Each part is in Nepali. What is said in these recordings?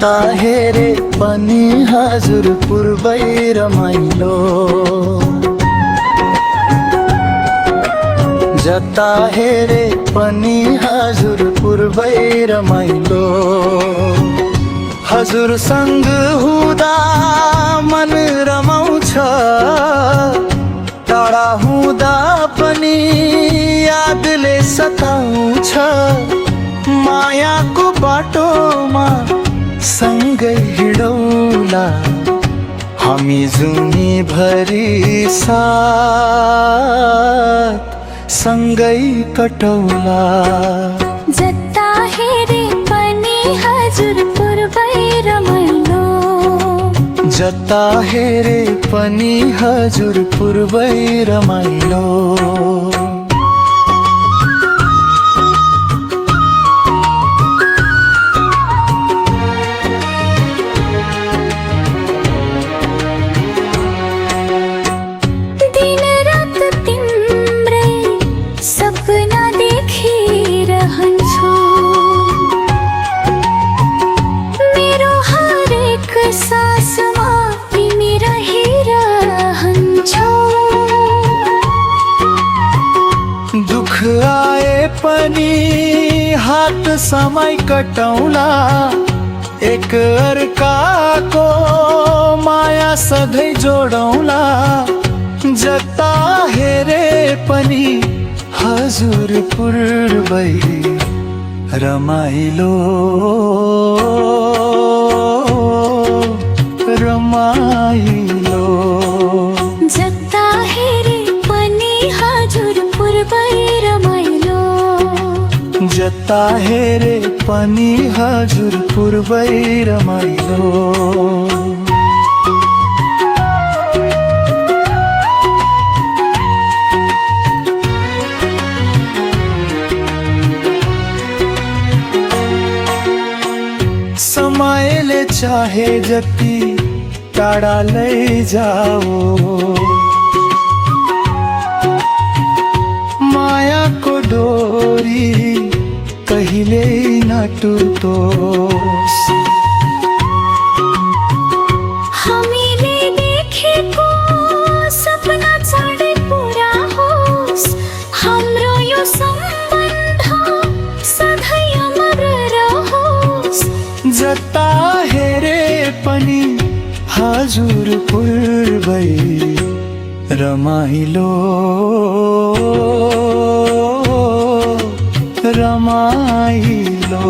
जता हेरे पनि हजुर पूर्वै रमाइलो, जता हेरे पनि हजुर पूर्वै रमाइलो। हजुरसँग हुँदा मन रमाउँछ, टाढा हुँदा पनि यादले सताउँछ। मायाको बाटोमा सँगै हिँडौला, हामी जुनी भरि साथ सँगै कटौला। जता हेरे पनि हजुर पूर्वै रमाइलो, जता हेरे पनि हजुर पूर्वै रमाइलो। दुख आए पनि हात समय कटौला, एक अर्काको माया सधैँ जोडौला। जता हेरे पनि हजुर पूर्वै रमाइलो, रमाइलो। जता हेरे पनि हजुर पूर्वै रमाइलो, जता हेरे पनि हजुर पूर्वै रमाइलो। समयले चाहे जति टाढा लैजाओ, मायाको डोरी कहिल्यै नटुटोस्। हामीले देखेको सपना चाँडै पुरा होस्, हाम्रो यो सम्बन्ध सधैँ अमर रहोस्। जता हेरे पनि हजुर पूर्वै रमाइलो, रमाइलो।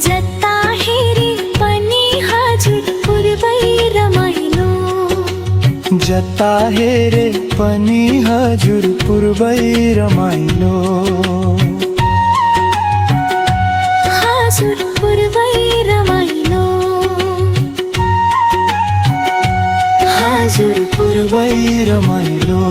जता हेरे पनि हजुर पूर्वै रमाइलो, जता हेरे पनि हजुर पूर्वै रमाइलो। हजुर पूर्वै रमाइलो, हजुर पूर्वै रमाइलो।